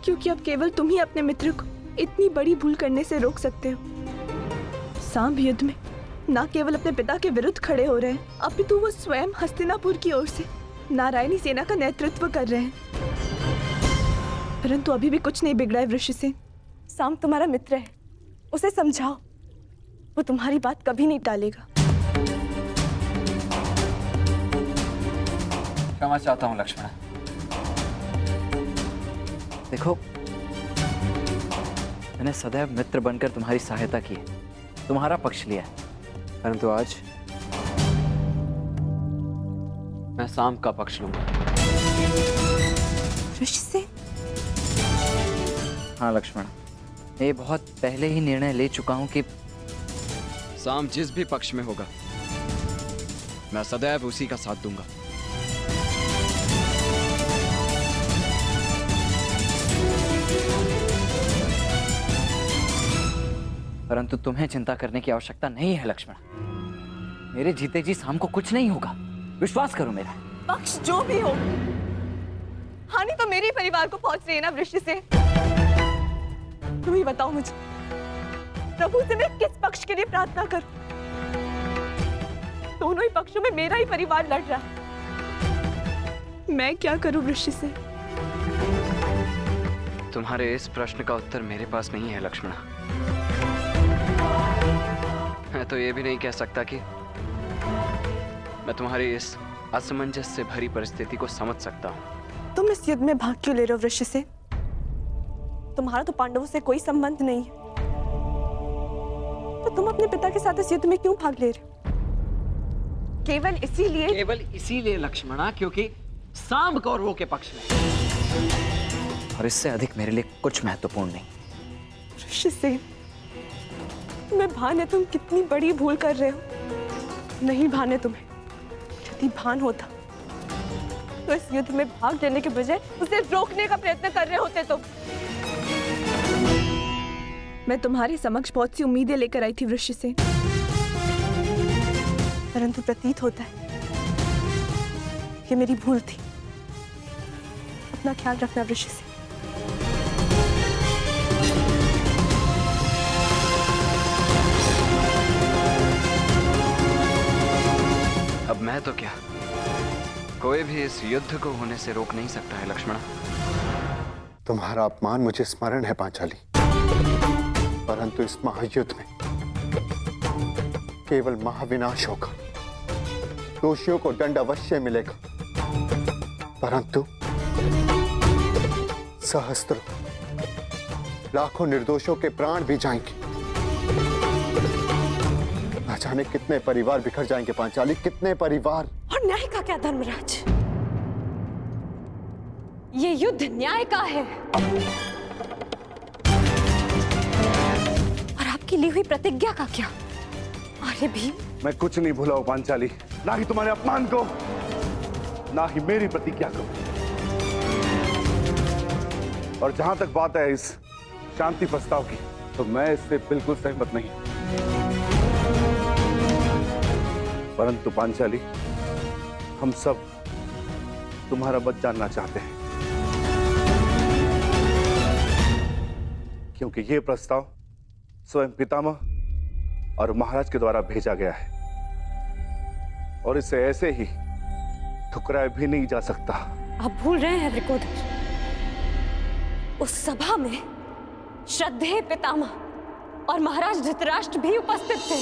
क्योंकि अब केवल तुम ही अपने मित्र को इतनी बड़ी भूल करने से रोक सकते हो। सांब युद्ध में न केवल अपने पिता के विरुद्ध खड़े हो रहे हैं, अपितु वो स्वयं हस्तिनापुर की ओर से नारायणी सेना का नेतृत्व कर रहे हैं। परंतु अभी भी कुछ नहीं बिगड़ा है वृषसेन। सांब तुम्हारा मित्र है, उसे समझाओ, वो तुम्हारी बात कभी नहीं टालेगा। क्षमा चाहता हूँ लक्ष्मण। देखो, मैंने सदैव मित्र बनकर तुम्हारी सहायता की है, तुम्हारा पक्ष लिया है, परंतु आज मैं सांब का पक्ष लूंगा। वृषसेन? हाँ लक्ष्मण, मैं बहुत पहले ही निर्णय ले चुका हूं कि सांब जिस भी पक्ष में होगा मैं सदैव उसी का साथ दूंगा। परंतु तुम्हें चिंता करने की आवश्यकता नहीं है लक्ष्मण। मेरे जीते जी सांब को कुछ नहीं होगा, विश्वास करो मेरा। पक्ष जो भी हो, हानि तो मेरे परिवार को पहुंच रही है ना वृषसेन। तुम ही बताओ मुझे, प्रभु से मैं किस पक्ष के लिए प्रार्थना करूं? दोनों ही पक्षों में मेरा ही परिवार लड़ रहा है। मैं क्या करूं वृषसेन? तुम्हारे इस प्रश्न का उत्तर मेरे पास नहीं है लक्ष्मण। मैं तो ये भी नहीं कह सकता कि मैं तुम्हारी इस असमंजस से भरी परिस्थिति को समझ सकता हूँ। तुम इस युद्ध में भाग क्यों ले रहे हो वृषसेन? तुम्हारा तो पांडवों से कोई संबंध नहीं है, तो तुम अपने पिता के साथ इस युद्ध में क्यों भाग ले रहे हो? केवल इसीलिए लक्ष्मणा, क्योंकि सांब कौरवों के पक्ष में, और इससे अधिक मेरे लिए कुछ महत्वपूर्ण नहीं। वृषसेन, मैं भान है तुम कितनी बड़ी भूल कर रहे हो। नहीं भान है तुम्हें, यदि भान होता तो इस युद्ध में भाग लेने के बजाय उसे रोकने का प्रयत्न कर रहे होते। तो मैं तुम्हारे समक्ष बहुत सी उम्मीदें लेकर आई थी वृषसेन, परंतु प्रतीत होता है कि मेरी भूल थी। अपना ख्याल रखना वृषसेन। अब मैं तो क्या, कोई भी इस युद्ध को होने से रोक नहीं सकता है लक्ष्मण। तुम्हारा अपमान मुझे स्मरण है पांचाली, परंतु इस महायुद्ध में केवल महाविनाश होगा। दोषियों को दंड अवश्य मिलेगा, परंतु सहस्त्रों लाखों निर्दोषों के प्राण भी जाएंगे। न जाने कितने परिवार बिखर जाएंगे पांचाली, कितने परिवार। और न्याय का क्या धर्मराज? ये युद्ध न्याय का है, और आपकी ली हुई प्रतिज्ञा का क्या? अरे भीम, मैं कुछ नहीं भूला हूं पांचाली, ना ही तुम्हारे अपमान को, ना ही मेरी प्रतिज्ञा को। और जहां तक बात है इस शांति प्रस्ताव की, तो मैं इससे बिल्कुल सहमत नहीं। परंतु पांचाली, हम सब तुम्हारा मत जानना चाहते हैं, क्योंकि यह प्रस्ताव स्वयं पितामह और महाराज के द्वारा भेजा गया है, और इसे ऐसे ही ठुकराया भी नहीं जा सकता। आप भूल रहे हैं वृकोदर, उस सभा में श्रद्धेय पितामह और महाराज धृतराष्ट्र भी उपस्थित थे,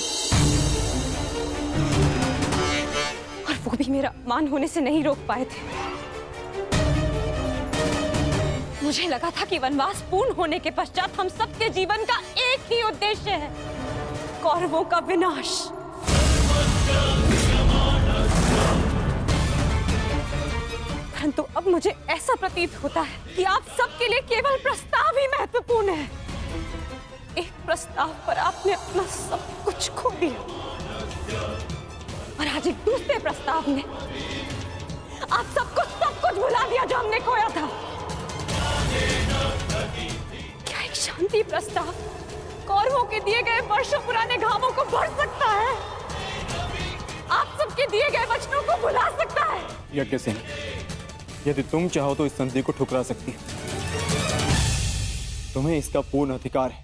और वो भी मेरा अपमान होने से नहीं रोक पाए थे। मुझे लगा था कि वनवास पूर्ण होने के पश्चात हम सबके जीवन का एक ही उद्देश्य है, कौरवों का विनाश। परंतु अब मुझे ऐसा प्रतीत होता है कि आप सबके लिए केवल प्रस्ताव ही महत्वपूर्ण है। एक प्रस्ताव पर आपने अपना सब कुछ खो दिया, और आज एक दूसरे प्रस्ताव में आप सब कुछ भुला दिया जो हमने खोया था। क्या एक शांति प्रस्ताव कौरवों के दिए गए वर्षों पुराने घावों को भर सकता है? आप सबके दिए गए वचनों को भुला सकता है? यज्ञसेन, यदि तुम चाहो तो इस संधि को ठुकरा सकती है। तुम्हें इसका पूर्ण अधिकार है,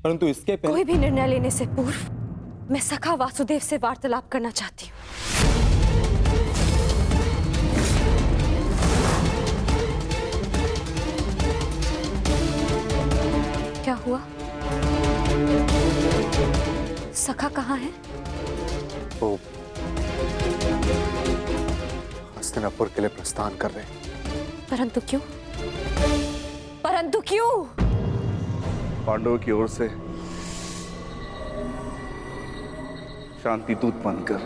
परंतु इसके पहले कोई भी निर्णय लेने से पूर्व मैं सखा वासुदेव से वार्तालाप करना चाहती हूँ। क्या हुआ? सखा कहाँ है? वो हस्तिनापुर के लिए प्रस्थान कर रहे हैं। परंतु क्यों? परंतु क्यों? पांडवों की ओर से शांति दूत बनकर।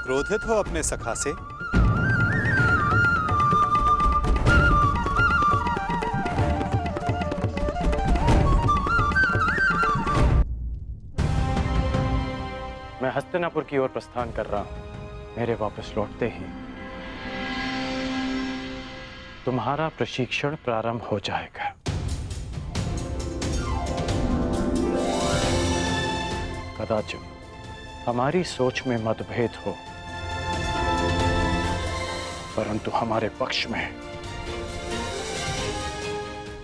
क्रोधित हो अपने सखा से? मैं हस्तिनापुर की ओर प्रस्थान कर रहा हूं। मेरे वापस लौटते ही तुम्हारा प्रशिक्षण प्रारंभ हो जाएगा। कदाचित हमारी सोच में मतभेद हो, परंतु हमारे पक्ष में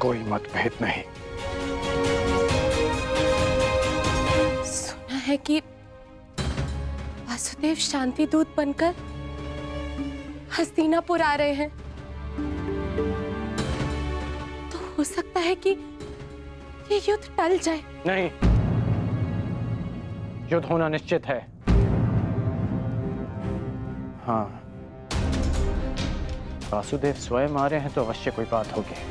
कोई मतभेद नहीं। सुना है कि वासुदेव शांति दूत बनकर हस्तिनापुर आ रहे हैं, तो हो सकता है कि ये युद्ध टल जाए। नहीं, युद्ध होना निश्चित है। हाँ, वासुदेव स्वयं आ रहे हैं तो अवश्य कोई बात होगी।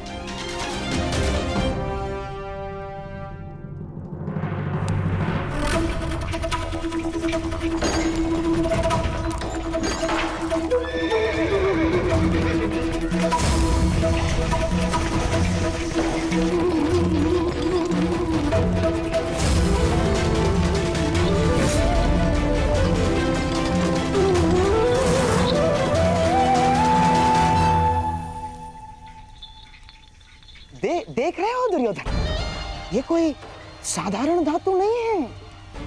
देख रहे हो दुर्योधन, ये कोई साधारण धातु नहीं है,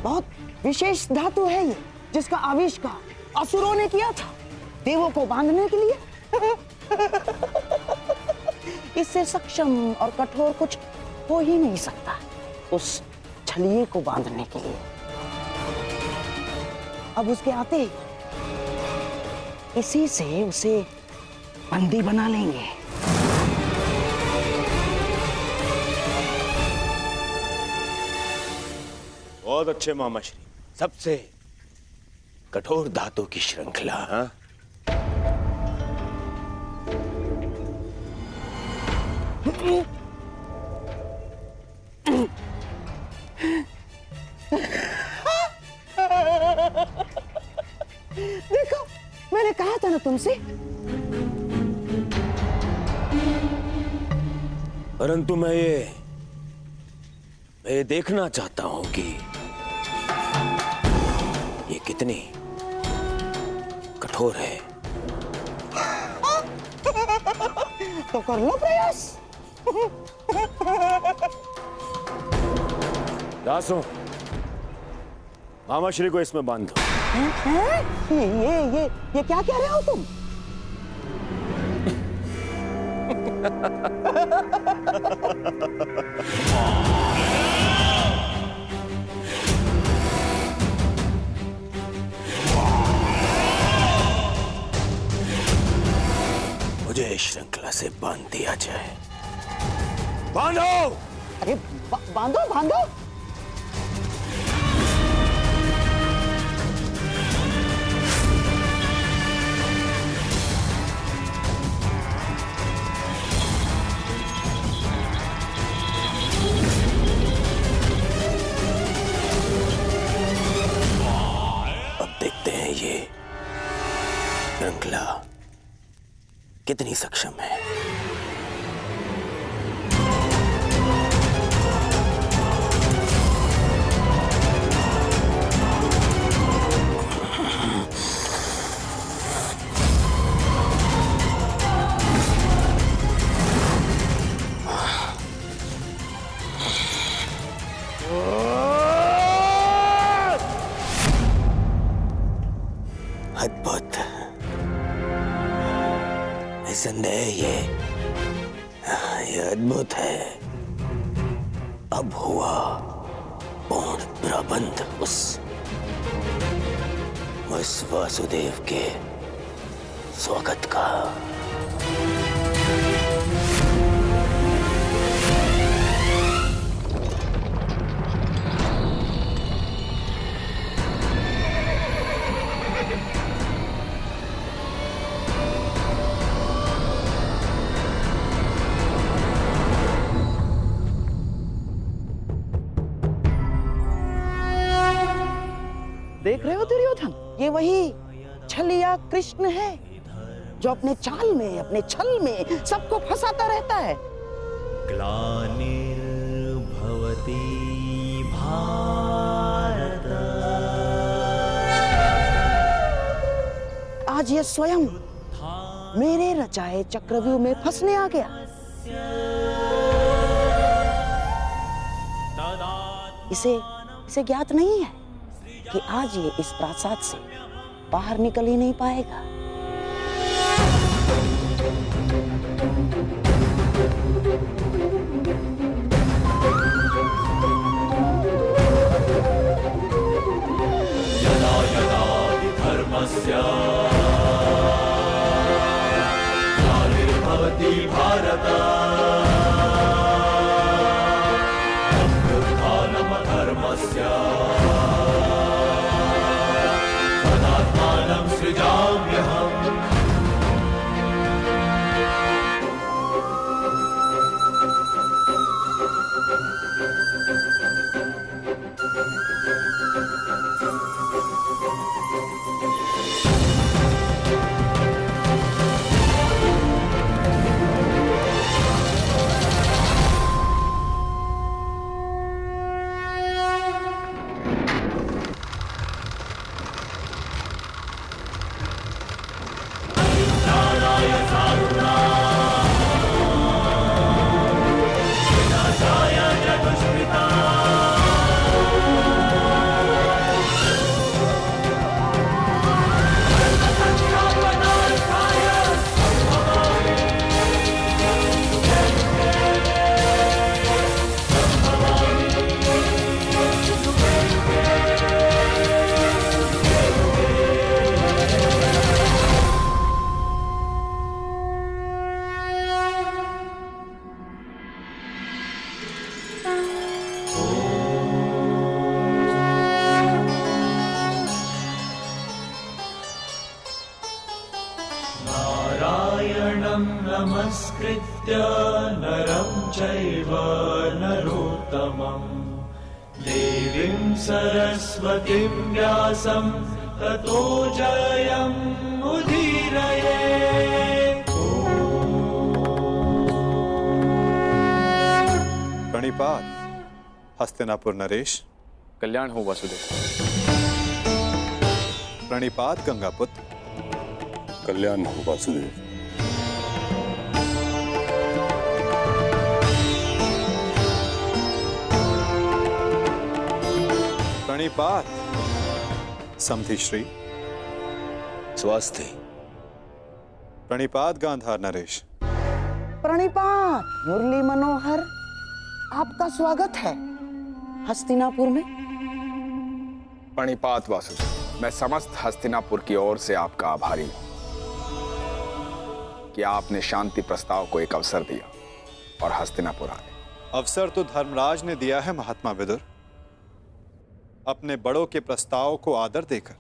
बहुत विशेष धातु है ये, जिसका आविष्कार असुरों ने किया था देवों को बांधने के लिए। इससे सक्षम और कठोर कुछ हो ही नहीं सकता उस छलिए को बांधने के लिए। अब उसके आते ही इसी से उसे बंदी बना लेंगे। बहुत अच्छे मामा श्री, सबसे कठोर धातु की श्रृंखला। हाँ? देखो, मैंने कहा था ना तुमसे। परंतु मैं ये देखना चाहता हूं कि ये कितनी कठोर है। तो कर लो प्रयास। दासों, मामा श्री को इसमें बांध दो। ये क्या कह रहे हो तुम? मुझे श्रृंखला से बांध दिया जाए। बांधो! अरे बांधो बांधो। कितनी सक्षम है। अद्भुत, निसंदेह ये अद्भुत है। अब हुआ पूर्ण प्रबंध उस वासुदेव के स्वागत का। देख रहे हो दुर्योधन, ये वही छलिया कृष्ण है जो अपने चाल में, अपने छल में सबको फंसाता रहता है। ग्लानिर्भवति भारत। आज ये स्वयं मेरे रचाए चक्रव्यूह में फंसने आ गया। इसे ज्ञात नहीं है कि आज ये इस प्रासाद से बाहर निकल ही नहीं पाएगा। यदा यदा हि धर्मस्य ग्लानिर्भवति भारत अभ्युत्थानमधर्मस्य तदात्मानं सृजाम्यहम्। नारायणं नमस्कृत्य नरं चैव नरोत्तमं देवीं सरस्वतीं व्यासं ततो जयमुदीरयेत्। प्रणिपात हस्तिनापुर नरेश। कल्याण हो वासुदेव। प्रणिपात गंगापुत्र। कल्याण हो वासुदेव। प्रणिपात समधि श्री। स्वास्थ्य। प्रणिपात गांधार नरेश। प्रणिपात मुरली मनोहर, आपका स्वागत है हस्तिनापुर में। प्रणिपात वासुदेव, मैं समस्त हस्तिनापुर की ओर से आपका आभारी हूं कि आपने शांति प्रस्ताव को एक अवसर दिया और हस्तिनापुर आए। अवसर तो धर्मराज ने दिया है महात्मा विदुर, अपने बड़ों के प्रस्ताव को आदर देकर।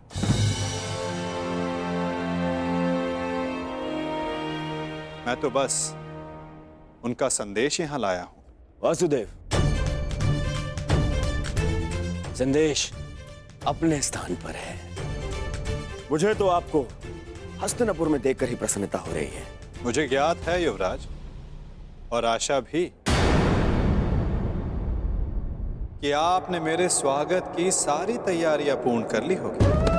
मैं तो बस उनका संदेश यहां लाया हूं। वासुदेव, संदेश अपने स्थान पर है। मुझे तो आपको हस्तिनापुर में देखकर ही प्रसन्नता हो रही है। मुझे ज्ञात है युवराज, और आशा भी, कि आपने मेरे स्वागत की सारी तैयारियां पूर्ण कर ली होगी।